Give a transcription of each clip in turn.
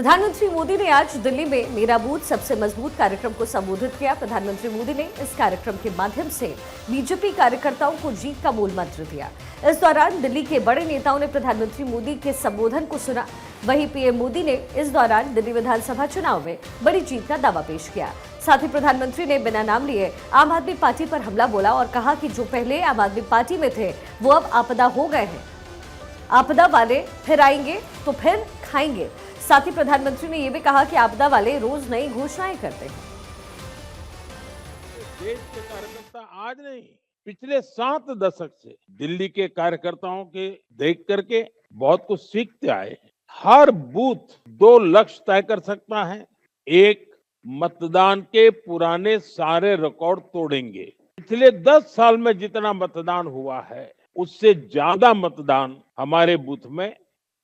प्रधानमंत्री मोदी ने आज दिल्ली में मेरा बूथ सबसे मजबूत कार्यक्रम को संबोधित किया। प्रधानमंत्री मोदी ने इस कार्यक्रम के माध्यम से बीजेपी कार्यकर्ताओं को जीत का मूल मंत्र दिया। इस दौरान दिल्ली के बड़े नेताओं ने प्रधानमंत्री मोदी के संबोधन को सुना। वहीं पीएम मोदी ने इस दौरान दिल्ली विधानसभा चुनाव में बड़ी जीत का दावा पेश किया। साथ ही प्रधानमंत्री ने बिना नाम लिए आम आदमी पार्टी पर हमला बोला और कहा कि जो पहले आम आदमी पार्टी में थे वो अब आपदा हो गए हैं। आपदा वाले फिर आएंगे तो फिर खाएंगे। साथ ही प्रधानमंत्री ने यह भी कहा कि आपदा वाले रोज नई घोषणाएं करते हैं। देश के कार्यकर्ता आज नहीं, पिछले 7 दशक से दिल्ली के कार्यकर्ताओं के देख करके बहुत कुछ सीखते आए हैं। हर बूथ 2 लक्ष्य तय कर सकता है। एक, मतदान के पुराने सारे रिकॉर्ड तोड़ेंगे। पिछले 10 साल में जितना मतदान हुआ है उससे ज्यादा मतदान हमारे बूथ में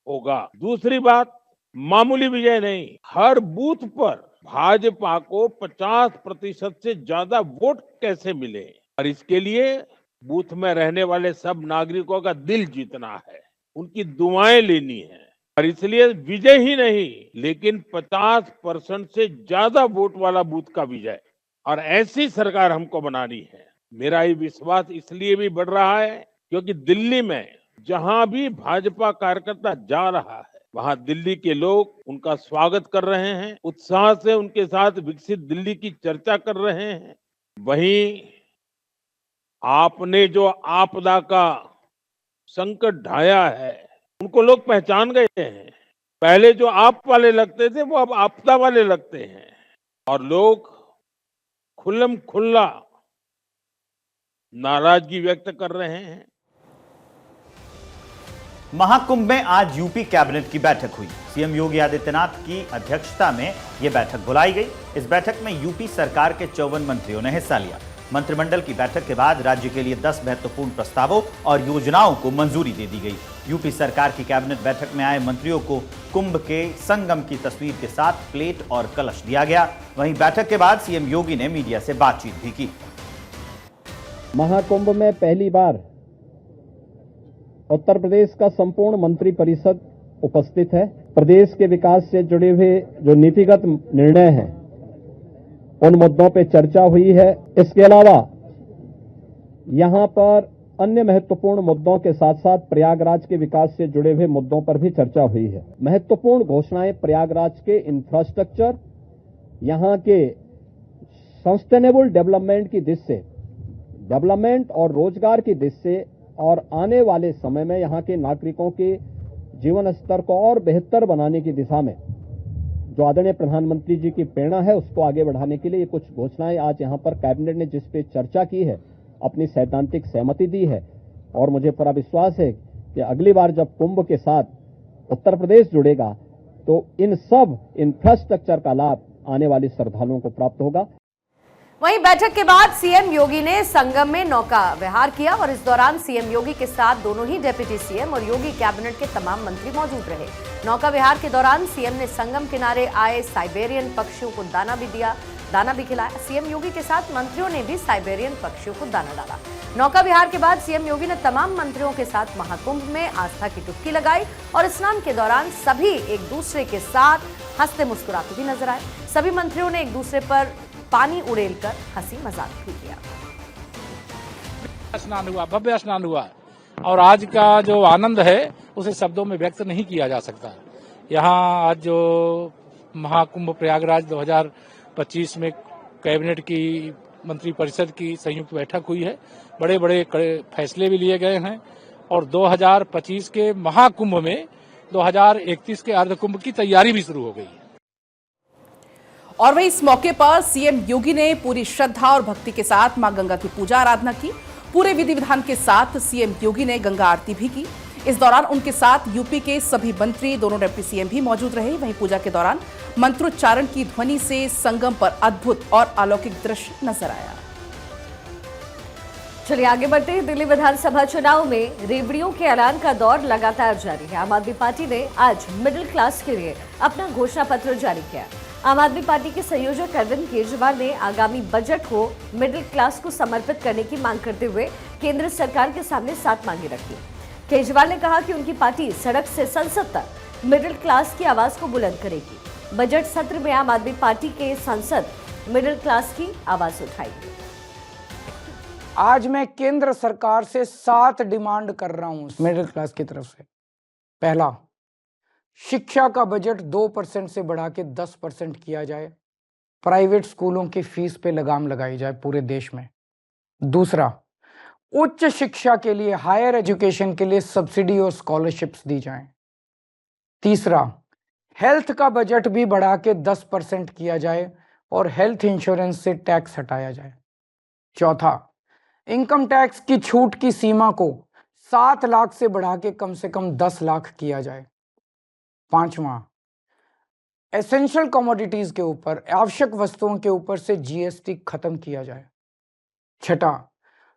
होगा। दूसरी बात, मामूली विजय नहीं, हर बूथ पर भाजपा को 50% से ज्यादा वोट कैसे मिले, और इसके लिए बूथ में रहने वाले सब नागरिकों का दिल जीतना है, उनकी दुआएं लेनी है। और इसलिए विजय ही नहीं, लेकिन 50% से ज्यादा वोट वाला बूथ का विजय, और ऐसी सरकार हमको बनानी है। मेरा ये विश्वास इसलिए भी बढ़ रहा है क्योंकि दिल्ली में जहां भी भाजपा कार्यकर्ता जा रहा है वहां दिल्ली के लोग उनका स्वागत कर रहे हैं, उत्साह से उनके साथ विकसित दिल्ली की चर्चा कर रहे हैं। वहीं आपने जो आपदा का संकट ढाया है उनको लोग पहचान गए हैं। पहले जो आप वाले लगते थे वो अब आपदा वाले लगते हैं, और लोग खुल्लम खुल्ला नाराजगी व्यक्त कर रहे हैं। महाकुंभ में आज यूपी कैबिनेट की बैठक हुई। सीएम योगी आदित्यनाथ की अध्यक्षता में यह बैठक बुलाई गई। इस बैठक में यूपी सरकार के 54 मंत्रियों ने हिस्सा लिया। मंत्रिमंडल की बैठक के बाद राज्य के लिए 10 महत्वपूर्ण प्रस्तावों और योजनाओं को मंजूरी दे दी गई। यूपी सरकार की कैबिनेट बैठक में आए मंत्रियों को कुंभ के संगम की तस्वीर के साथ प्लेट और कलश दिया गया। वहीं बैठक के बाद सीएम योगी ने मीडिया से बातचीत भी की। महाकुंभ में पहली बार उत्तर प्रदेश का संपूर्ण मंत्री परिषद उपस्थित है। प्रदेश के विकास से जुड़े हुए जो नीतिगत निर्णय हैं उन मुद्दों पर चर्चा हुई है। इसके अलावा यहां पर अन्य महत्वपूर्ण मुद्दों के साथ साथ प्रयागराज के विकास से जुड़े हुए मुद्दों पर भी चर्चा हुई है। महत्वपूर्ण घोषणाएं प्रयागराज के इंफ्रास्ट्रक्चर, यहां के सस्टेनेबल डेवलपमेंट की दिशा से, डेवलपमेंट और रोजगार की दिशा से, और आने वाले समय में यहां के नागरिकों के जीवन स्तर को और बेहतर बनाने की दिशा में जो आदरणीय प्रधानमंत्री जी की प्रेरणा है उसको आगे बढ़ाने के लिए कुछ घोषणाएं आज यहां पर कैबिनेट ने जिस पे चर्चा की है, अपनी सैद्धांतिक सहमति दी है। और मुझे पूरा विश्वास है कि अगली बार जब कुंभ के साथ उत्तर प्रदेश जुड़ेगा तो इन सब इंफ्रास्ट्रक्चर का लाभ आने वाले श्रद्धालुओं को प्राप्त होगा। वहीं बैठक के बाद सीएम योगी ने संगम में नौका विहार किया और इस दौरान सीएम योगी के साथ दोनों ही डिप्टी सीएम और योगी कैबिनेट के तमाम मंत्री मौजूद रहे। नौका विहार के दौरान सीएम ने संगम किनारे आए साइबेरियन पक्षियों को दाना भी खिलाया। सीएम योगी के साथ मंत्रियों ने भी साइबेरियन पक्षियों को दाना डाला। नौका विहार के बाद सीएम योगी ने तमाम मंत्रियों के साथ महाकुंभ में आस्था की डुबकी लगाई और स्नान के दौरान सभी एक दूसरे के साथ हंसते मुस्कुराते भी नजर आए। सभी मंत्रियों ने एक दूसरे पर पानी उड़ेलकर हंसी मजाक भी किया। स्नान हुआ, भव्य स्नान हुआ, और आज का जो आनंद है उसे शब्दों में व्यक्त नहीं किया जा सकता। यहाँ आज जो महाकुंभ प्रयागराज 2025 में कैबिनेट की मंत्री परिषद की संयुक्त बैठक हुई है। बड़े बड़े फैसले भी लिए गए हैं और 2025 के महाकुंभ में 2031 के अर्धकुंभ की तैयारी भी शुरू हो गई है। और वहीं इस मौके पर सीएम योगी ने पूरी श्रद्धा और भक्ति के साथ मां गंगा की पूजा आराधना की। पूरे विधि विधान के साथ सीएम योगी ने गंगा आरती भी की। इस दौरान उनके साथ यूपी के सभी मंत्री, दोनों डिप्टी सीएम भी मौजूद रहे। वहीं पूजा के दौरान मंत्रोच्चारण की ध्वनि से संगम पर अद्भुत और अलौकिक दृश्य नजर आया। चलिए आगे बढ़ते हैं। दिल्ली विधानसभा चुनाव में रेवड़ियों के ऐलान का दौर लगातार जारी है। आम आदमी पार्टी ने आज मिडिल क्लास के लिए अपना घोषणा पत्र जारी किया। आम आदमी पार्टी के संयोजक अरविंद केजरीवाल ने आगामी बजट को मिडिल क्लास को समर्पित करने की मांग करते हुए केंद्र सरकार के सामने 7 मांगे रखी। केजरीवाल ने कहा कि उनकी पार्टी सड़क से संसद तक मिडिल क्लास की आवाज को बुलंद करेगी। बजट सत्र में आम आदमी पार्टी के सांसद मिडिल क्लास की आवाज उठाएंगे। आज मैं केंद्र सरकार से 7 डिमांड कर रहा हूं मिडिल क्लास की तरफ से। पहला, शिक्षा का बजट 2% से बढ़ा के 10% किया जाए। प्राइवेट स्कूलों की फीस पे लगाम लगाई जाए पूरे देश में। दूसरा, उच्च शिक्षा के लिए, हायर एजुकेशन के लिए सब्सिडी और स्कॉलरशिप्स दी जाएं। तीसरा, हेल्थ का बजट भी बढ़ा के 10% किया जाए और हेल्थ इंश्योरेंस से टैक्स हटाया जाए। चौथा, इनकम टैक्स की छूट की सीमा को 7 लाख से बढ़ा के कम से कम 10 लाख किया जाए। पांचवा, एसेंशियल कमोडिटीज के ऊपर, आवश्यक वस्तुओं के ऊपर से जीएसटी खत्म किया जाए। छठा,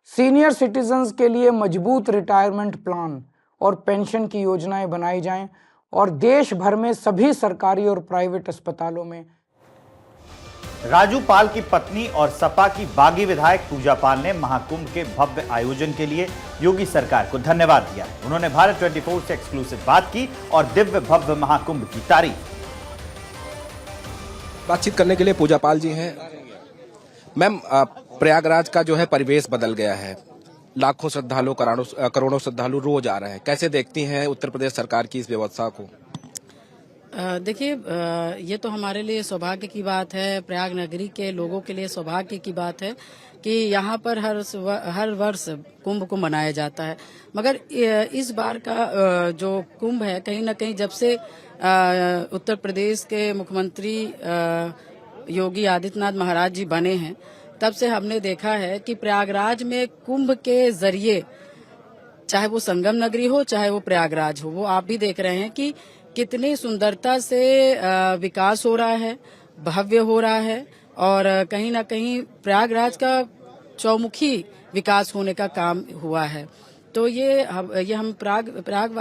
सीनियर सिटीजन्स के लिए मजबूत रिटायरमेंट प्लान और पेंशन की योजनाएं बनाई जाएं और देश भर में सभी सरकारी और प्राइवेट अस्पतालों में। राजू पाल की पत्नी और सपा की बागी विधायक पूजा पाल ने महाकुंभ के भव्य आयोजन के लिए योगी सरकार को धन्यवाद दिया। उन्होंने भारत 24 से एक्सक्लूसिव बात की और दिव्य भव्य महाकुंभ की तारीफ। बातचीत करने के लिए पूजा पाल जी हैं। मैम, प्रयागराज का जो है परिवेश बदल गया है। लाखों श्रद्धालु, करोड़ों श्रद्धालु रोज आ रहे हैं। कैसे देखती हैं उत्तर प्रदेश सरकार की इस व्यवस्था को? देखिए, ये तो हमारे लिए सौभाग्य की बात है, प्रयाग नगरी के लोगों के लिए सौभाग्य की बात है कि यहाँ पर हर वर्ष कुंभ को मनाया जाता है। मगर इस बार का जो कुंभ है, कहीं न कहीं जब से उत्तर प्रदेश के मुख्यमंत्री योगी आदित्यनाथ महाराज जी बने हैं, तब से हमने देखा है कि प्रयागराज में कुंभ के जरिए, चाहे वो संगम नगरी हो चाहे वो प्रयागराज हो, वो आप भी देख रहे हैं कि कितनी सुंदरता से विकास हो रहा है, भव्य हो रहा है और कहीं ना कहीं प्रयागराज का चौमुखी विकास होने का काम हुआ है। तो ये हम प्रयाग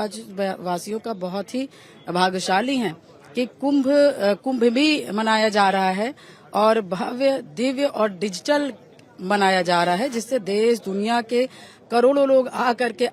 वासियों का बहुत ही भाग्यशाली हैं कि कुंभ भी मनाया जा रहा है और भव्य, दिव्य और डिजिटल मनाया जा रहा है, जिससे देश दुनिया के करोड़ों लोग आकर के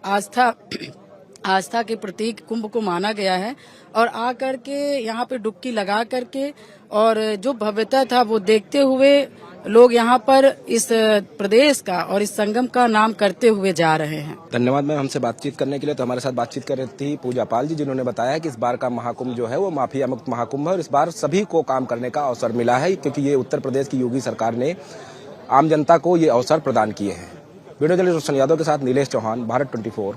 आस्था के प्रतीक कुंभ को माना गया है और आकर के यहाँ पे डुबकी लगा करके और जो भव्यता था वो देखते हुए लोग यहाँ पर इस प्रदेश का और इस संगम का नाम करते हुए जा रहे हैं। धन्यवाद मैम हमसे बातचीत करने के लिए। तो हमारे साथ बातचीत कर रही थी पूजा पाल जी, जिन्होंने बताया कि इस बार का महाकुंभ जो है वो माफिया मुक्त महाकुंभ है और इस बार सभी को काम करने का अवसर मिला है, क्योंकि ये उत्तर प्रदेश की योगी सरकार ने आम जनता को ये अवसर प्रदान किए हैं। वीडियो जर्नलिस्ट रोशन यादव के साथ नीलेश चौहान, भारत 24।